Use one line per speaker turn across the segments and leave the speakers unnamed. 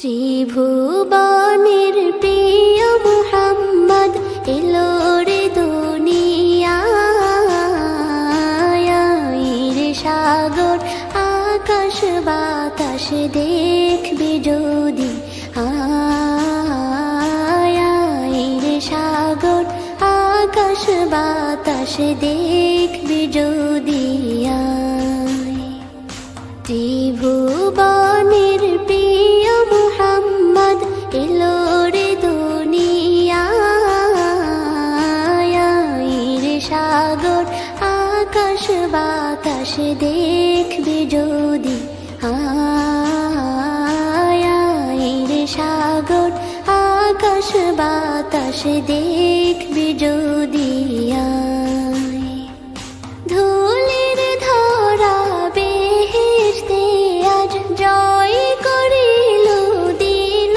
ত্রিভুবনের প্রিয় মুহাম্মদ এলো রে দুনিয়ায়, রে সাগর আকাশ বাতাস দেখবি যদি, রে সাগর আকাশ বাতাস দেখবি যদি। ত্রিভুবনের প্রিয় মুহাম্মদ এলো রে দুনিয়ায়, রে সাগর আকাশ বাতাস দেখবি যদি, রে সাগর আকাশ বাতাস দেখবি যদি। ধুলির ধরা বেহেশতে আজ জয় করিল দিল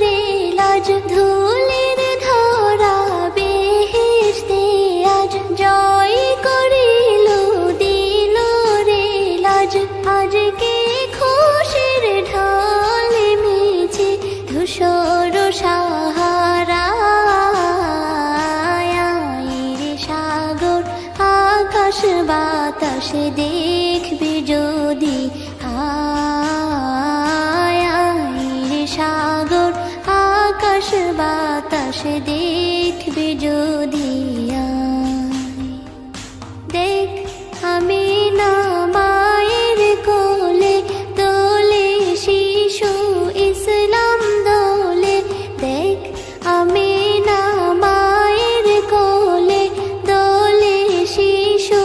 রে লাজ, ধুলির ধরা বেহেশতে আজ জয় করিল দিল রে লাজ। আজকে খুশির ঢল মেছে ধূসর সাহারা, রে সাগর আকাশ বাতাস দেখবি যদি, রে সাগর আকাশ বাতাস দেখবি যদি। দেখ আমি না মায়ের কোলে দোলে শিশু ইসলাম দোলে, দেখ আমি না মায়ের কোলে দোলে শিশু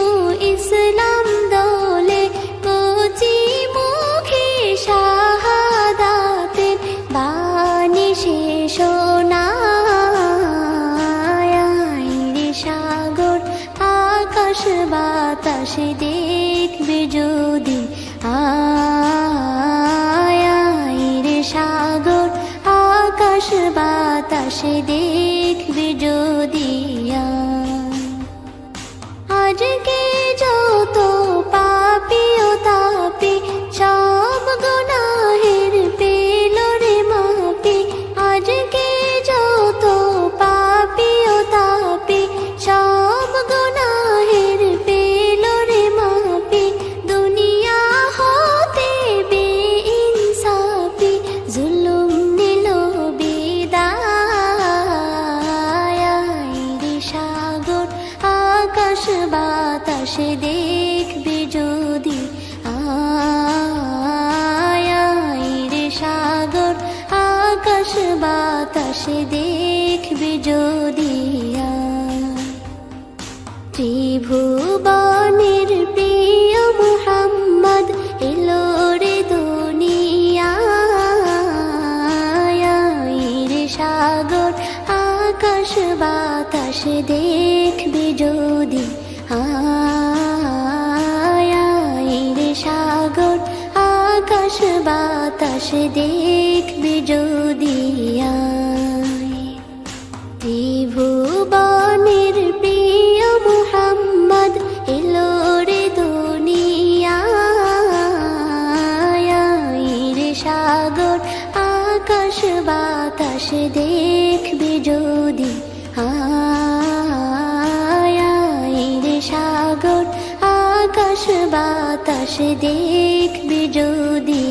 ইসলাম দোলে। কচি মুখে শাহাদাতের বাণী সে শোনায়, রে সাগর আকাশ বাতাস দেখবি যদি, রে সাগর আকাশ বাতাস দেখবি যদি। আজকে যত পাপী ও তাপী সব গুনাহের পেল রে মাপি, আজকে যত পাপী ও তাপী সব গুনাহের পেল রে মাপি। দুনিয়া হতে বেইনসাফি জুলুম নিল বিদায়, রে সাগর আকাশ বাতাস দেখবি যদি, রে সাগর আকাশ বাতাস দেখবি যদি। ত্রিভুবনের প্রিয় মুহাম্মদ এলো রে দুনিয়ায়, রে সাগর আকাশ বাতাস দেখবি যদি, রে সাগর আকাশ বাতাস দেখবি যদি। ত্রিভুবনের প্রিয় মুহাম্মদ এলো রে দুনিয়ায়, রে সাগর আকাশ বাতাস দেখবি যদি, রে সাগর আকাশ বাতাস দেখবি যদি।